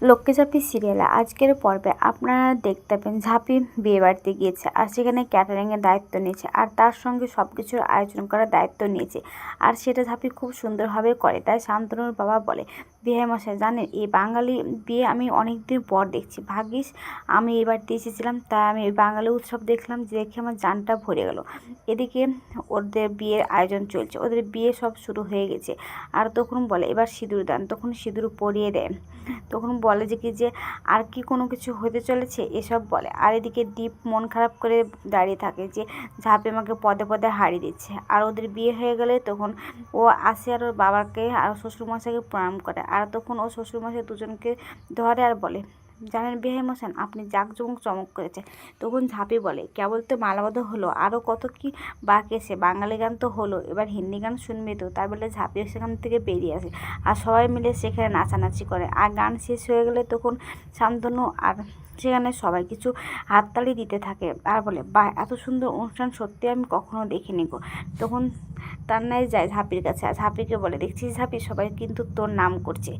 লক্ষ্মী ঝাঁপি সিরিয়ালে আজকের পর্বে আপনারা দেখতে পাবেন ঝাঁপি বিয়ে বাড়িতে গিয়েছে আর সেখানে ক্যাটারিংয়ের দায়িত্ব নিয়েছে আর তার সঙ্গে সব কিছুর আয়োজন করার দায়িত্ব নিয়েছে আর সেটা ঝাঁপি খুব সুন্দরভাবে করে। তাই শান্তনুর বাবা বলে, বিয়ে মশাই জানেন এই বাঙালি বিয়ে আমি অনেক দিন পর দেখছি, ভাগ্যিস আমি এই বাড়িতে এসেছিলাম, তাই আমি এই বাঙালি উৎসব দেখলাম, যে দেখে আমার জানটা ভরে গেল। এদিকে ওদের বিয়ের আয়োজন চলছে, ওদের বিয়ে সব শুরু হয়ে গেছে। আর তখন বলে এবার সিঁদুর দান, তখন সিঁদুর পরিয়ে দেয়। তখন বলে যে কি যে আর কি কোনো কিছু হতে চলেছে এসব বলে। আর এদিকে দীপ মন খারাপ করে দাঁড়িয়ে থাকে যে ঝাঁপি আমাকে পদে পদে হারিয়ে দিচ্ছে। আর ওদের বিয়ে হয়ে গেলে তখন ও আসে আর ওর বাবাকে আর শ্বশুরমশাইকে প্রণাম করে। আর তখন ও শ্বশুরমশাই দুজনকে ধরে আর বলে, জানেন বেহাই মশান আপনি জাঁকজমক চমক করেছেন। তখন ঝাঁপি বলে, কেবল তো মালাবদ্ধ হলো, আরও কত কি বাকি আছে, বাঙালি গান তো হলো, এবার হিন্দি গান শুনবে তো। তাই বলে ঝাঁপি সেখান থেকে বেরিয়ে আসে আর সবাই মিলে সেখানে নাচানাচি করে। আর গান শেষ হয়ে গেলে তখন শান্তনু আর সেখানে সবাই কিছু হাততালি দিতে থাকে আর বলে, বাহ এত সুন্দর অনুষ্ঠান সত্যি আমি কখনো দেখিনি গো। তখন তান্নাই যায় ঝাঁপির কাছে আর ঝাঁপিকে বলে, দেখছিস ঝাঁপি সবাই কিন্তু তোর নাম করছে।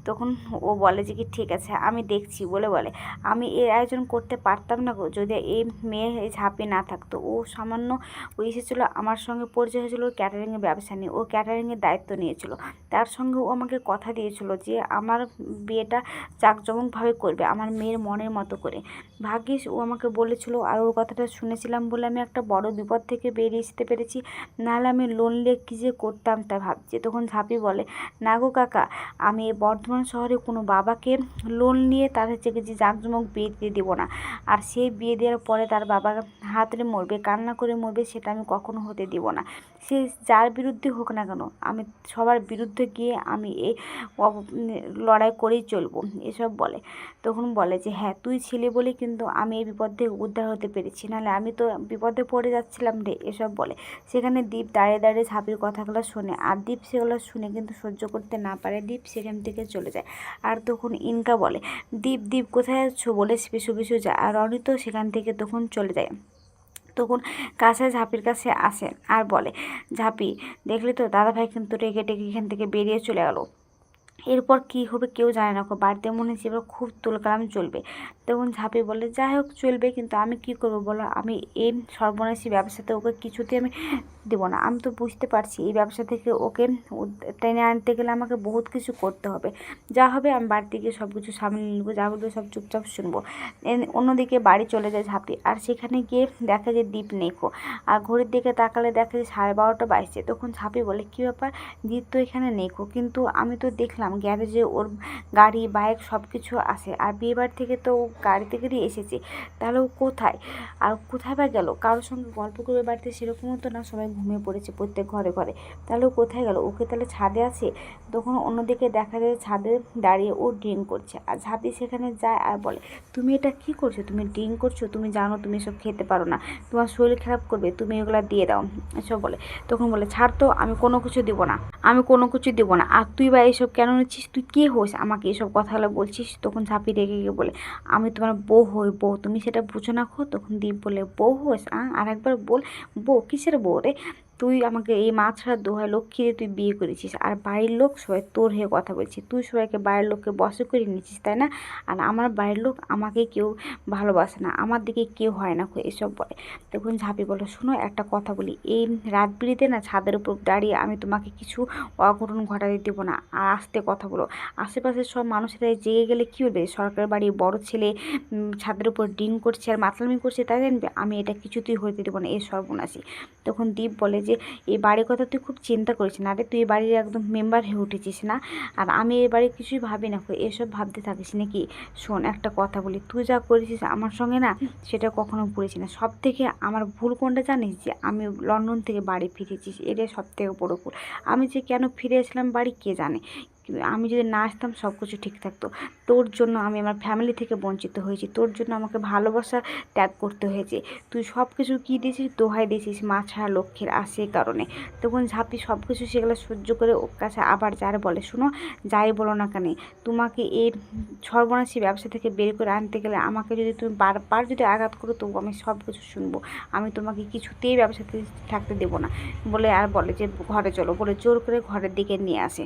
তখন ও বলে যে কি ঠিক আছে আমি দেখছি বলে আমি এর আয়োজন করতে পারতাম না গো, যদি এই মেয়ে এই ঝাঁপি না থাকতো। ও সামান্য ও এসেছিলো, আমার সঙ্গে পরিচয় হয়েছিল ক্যাটারিংয়ের ব্যবসা নিয়ে, ও ক্যাটারিংয়ের দায়িত্ব নিয়েছিল। তার সঙ্গে ও আমাকে কথা দিয়েছিল যে আমার বিয়েটা জাঁকজমকভাবে করবে আমার মেয়ের মনের মতো করে। ভাগ্যিস ও আমাকে বলেছিল আর ওর কথাটা শুনেছিলাম বলে আমি একটা বড় বিপদ থেকে বেরিয়ে আসতে পেরেছি, নাহলে আমি লোন নিয়ে কী যে করতাম তা ভাবছি। তখন ঝাঁপি বলে, না গো কাকা, আমি এই বর্ধমান শহরে কোনো বাবাকে লোন নিয়ে তার হচ্ছে যে জাঁকজমক বিয়ে দিয়ে দেবো না। আর সেই বিয়ে দেওয়ার পরে তার বাবা হাতড়ে মরবে, কান্না করে মরবে, সেটা আমি কখনো হতে দিব না। সে যার বিরুদ্ধে হোক না কেন, আমি সবার বিরুদ্ধে গিয়ে আমি এই লড়াই করেই চলবো এসব বলে। তখন বলে যে হ্যাঁ তুই ছিলি বলে কিন্তু আমি এই বিপদ থেকে উদ্ধার হতে পেরেছি, নাহলে আমি তো বিপদে পড়ে যাচ্ছিলাম রে এসব বলে। সেখানে দীপ দাঁড়িয়ে দাঁড়িয়ে ঝাঁপির কথাগুলো শোনে আর দীপ সেগুলো শুনে কিন্তু সহ্য করতে না পারে, দীপ সেখান থেকে চলে যায়। আর তখন ইনকা বলে, দীপ দীপ কোথায় আছো বলে পিছু পিছু যায়। আর রনি তো সেখান থেকে তখন চলে যায়। তখন কাছে ঝাঁপির কাছে আসে আর বলে, ঝাঁপি দেখলি তো দাদাভাই কিন্তু রেগে টেগে এখান থেকে বেরিয়ে চলে গেল, এরপর কি হবে কেউ জানে না, বাড়িতে মনে হচ্ছে এবার খুব তুলকালাম চলবে। তখন ঝাঁপি বলে, যাই হোক চলবে, কিন্তু আমি কি করবো বলো, আমি এই সর্বনাশী ব্যবসাতে ওকে কিছুতে আমি দেবো না। আমি তো বুঝতে পারছি এই ব্যবসা থেকে ওকে টেনে আনতে গেলে আমাকে বহুত কিছু করতে হবে, যা হবে আমি বাড়িতে গিয়ে সব কিছু সামলে নেবো, যা বলবে সব চুপচাপ শুনবো। অন্যদিকে বাড়ি চলে যায় ঝাঁপি আর সেখানে গিয়ে দেখে যে দীপ নেই। আর ঘড়ির দিকে তাকালে দেখে যে 12:30 বাজছে। তখন ঝাঁপি বলে, কী ব্যাপার, দীপ তো এখানে নেই, কিন্তু আমি তো দেখলাম গ্যারেজে ওর গাড়ি বাইক সব কিছু আছে, আর বিয়ে বাড়ি থেকে তো ও গাড়িতে করেই এসেছে, তাহলে ও কোথায়, আর কোথায় বা গেল, কারোর সঙ্গে গল্প করবে বাড়িতে সেরকমও তো না, সবাই ঘুমিয়ে পড়েছে প্রত্যেক ঘরে ঘরে, তাহলে ও কোথায় গেল, ওকে তাহলে ছাদে আছে। তখন অন্যদিকে দেখা যায় ছাদে দাঁড়িয়ে ও ড্রিঙ্ক করছে আর ঝাঁপি সেখানে যায় আর বলে, তুমি এটা কি করছো, তুমি ড্রিঙ্ক করছো, তুমি জানো তুমি এসব খেতে পারো না, তোমার শরীর খারাপ করবে, তুমি এগুলা দিয়ে দাও এসব বলে। তখন বলে, ছাড় তো, আমি কোনো কিছু দিব না, আমি কোনো কিছু দিব না, আর তুই বা এইসব কেন নিচ্ছিস, তুই কে হোস আমাকে এসব কথাগুলো বলছিস। তখন ঝাঁপি রেগে গিয়ে বলে, আমি তোমার বউ হই, বউ, তুমি সেটা বুঝো না খো। তখন দীপ বলে, বউ হোস, আর একবার বল, বউ কিসের বউ রে, তুই আমাকে এই মা ছাড়া দোহাই লক্ষ্মী দিয়ে তুই বিয়ে করেছিস, আর বাড়ির লোক সবাই তোর হয়ে কথা বলছিস, তুই সবাইকে বাড়ির লোককে বশে করে নিয়েছিস তাই না, আর আমার বাড়ির লোক আমাকে কেউ ভালোবাসে না, আমার দিকে কেউ হয় না এসব বলে। তখন ঝাঁপি বলে, শোনো একটা কথা বলি, এই রাত বিরিতে না ছাদের উপর দাঁড়িয়ে আমি তোমাকে কিছু অঘটন ঘটাতে দেবো না, আর আস্তে কথা বলো, আশেপাশের সব মানুষেরা জেগে গেলে কী হবে, সরকার বাড়ির বড় ছেলে ছাদের উপর ডিং করছে আর মাতলামি করছে তাই জানবে, আমি এটা কিছুতেই হইতে দেবো না, এই সর্বনাশী। তখন দীপ বলে যে এই বাড়ির কথা তুই খুব চিন্তা করিস না রে, তুই এই বাড়ির একদম মেম্বার হয়ে উঠেছিস না, আর আমি এই বাড়ির কিছুই ভাবি না, এসব ভাবতে থাকিস নাকি। শোন একটা কথা বলি, তুই যা করেছিস আমার সঙ্গে না, সেটা কখনো ভুলেছি না, সব থেকে আমার ভুল কোনটা জানিস, যে আমি লন্ডন থেকে বাড়ি ফিরেছিস, এটাই সব থেকে বড়ো ভুল। আমি যে কেন ফিরে আসলাম বাড়ি কে জানে, আমি যদি না আসতাম সব কিছু ঠিক থাকতো। তোর জন্য আমি আমার ফ্যামিলি থেকে বঞ্চিত হয়েছি, তোর জন্য আমাকে ভালোবাসা ত্যাগ করতে হয়েছে, তুই সব কিছু কী দিয়েছিস, দোহাই দিয়েছিস মা ছাড়া লক্ষ্যের, আর সেই কারণে। তখন ঝাঁপি সব কিছু সেগুলো সহ্য করে ওর কাছে আবার যার বলে, শুনো যাই বলো না কেন, তোমাকে এই সর্বনাশী ব্যবসা থেকে বের করে আনতে গেলে আমাকে যদি তুমি বারবার যদি আঘাত করো তবু আমি সব কিছু শুনবো, আমি তোমাকে কিছুতেই ব্যবসাতে থাকতে দেবো না বলে। আর বলে যে ঘরে চলো বলে জোর করে ঘরের দিকে নিয়ে আসে।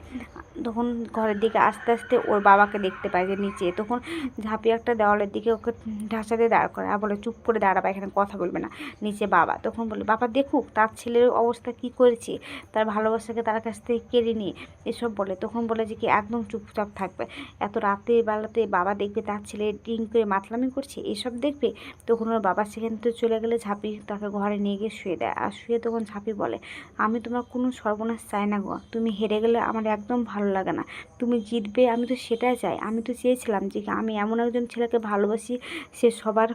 তখন ঘরের দিকে আস্তে আস্তে ওর বাবাকে দেখতে পায় যে নিচে। তখন ঝাঁপি একটা দেওয়ালের দিকে ওকে ঢাসা দিয়ে দাঁড় করে আর বলে, চুপ করে দাঁড়াবা, এখানে কথা বলবে না। নিচে বাবা তখন বলে, বাবা দেখুক তার ছেলের অবস্থা কি করেছে, তার ভালোবাসাকে তার কাছ থেকে কেড়ে নিয়ে, এসব বলে। তখন বলে যে কি একদম চুপচাপ থাকবে, এত রাতে বেলাতে বাবা দেখবে তার ছেলে ড্রিঙ্ক করে মাতলামি করছে, এসব দেখবে। তখন ওর বাবা সেখান থেকে চলে গেলে ঝাঁপি তাকে ঘরে নিয়ে গিয়ে শুয়ে দেয়। আর শুয়ে তখন ঝাঁপি বলে, আমি তোমার কোনো সর্বনাশ চাই না গো, তুমি হেরে গেলে আমার একদম ভালো লাগে না, তুমি জিতবে আমি তো সেটাই চাই। আমি তো চেয়েছিলাম যে আমি এমন একজন ছেলেকে ভালোবাসি সে সবার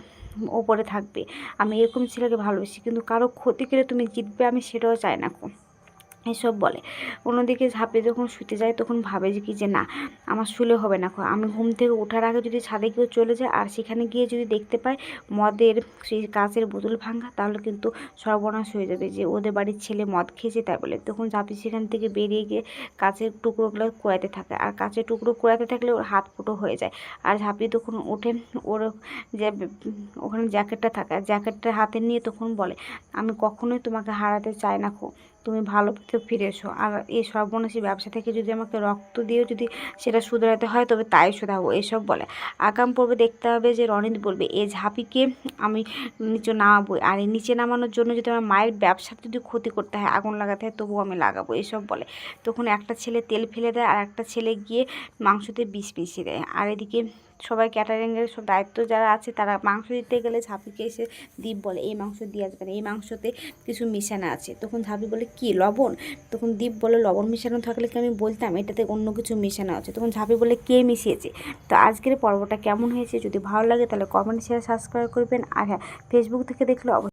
ওপরে থাকবে, আমি এরকম ছেলেকে ভালোবাসি, কিন্তু কারো ক্ষতি করে তুমি জিতবে আমি সেটাও চাই না গো, এসব বলে। অন্যদিকে ঝাঁপে যখন শুতে যায় তখন ভাবে যে কি যে না, আমার শুলে হবে না, আমি ঘুম থেকে ওঠার আগে যদি ছাদে কেউ চলে যায় আর সেখানে গিয়ে যদি দেখতে পায় মদের সেই কাঁচের বোতল ভাঙা, তাহলে কিন্তু সর্বনাশ হয়ে যাবে, যে ওদের বাড়ির ছেলে মদ খেয়েছে তাই বলে। তখন ঝাঁপি সেখান থেকে বেরিয়ে গিয়ে কাঁচের টুকরোগুলো কুড়াতে থাকে, আর কাঁচের টুকরো কুড়াতে থাকলে ওর হাত ফুটো হয়ে যায়। আর ঝাঁপি তখন ওঠে, ওর যে ওখানে জ্যাকেটটা থাকে জ্যাকেটটা হাতে নিয়ে তখন বলে, আমি কখনোই তোমাকে হারাতে চাই না, তুমি ভালো পথে ফিরে এসো, আর এই সর্বনাশী ব্যবসা থেকে যদি আমাকে রক্ত দিয়েও যদি সেটা শুধরাতে হয় তবে তাই শোধাবো, এসব বলে। আগাম পর্বে দেখতে হবে যে রনিত বলবে এই ঝাঁপিকে আমি নিচে নামাবো, আর এই নিচে নামানোর জন্য যদি আমার মায়ের ব্যবসাতে যদি ক্ষতি করতে হয়, আগুন লাগাতে হয়, তবুও আমি লাগাবো, এসব বলে। তখন একটা ছেলে তেল ফেলে দেয় আর একটা ছেলে গিয়ে মাংসতে বিষ মিশিয়ে দেয়। আর এদিকে সবাই ক্যাটারিংয়ের সব দায়িত্ব যারা আছে তারা মাংস দিতে গেলে ঝাঁপিকে এসে দীপ বলে, এই মাংস দিয়ে আসবে না, এই মাংসতে কিছু মিশানো আছে। তখন ঝাঁপি বলে, কি লবণ? তখন দীপ বলে, লবণ মিশানো থাকলে কি আমি বলতাম, এটাতে অন্য কিছু মিশানো আছে। তখন ঝাঁপি বলে, কে মিশিয়েছে? তো আজকের পর্বটা কেমন হয়েছে, যদি ভালো লাগে তাহলে কমেন্ট শেয়ার সাবস্ক্রাইব করবেন। আর হ্যাঁ, ফেসবুক থেকে দেখলে অবশ্যই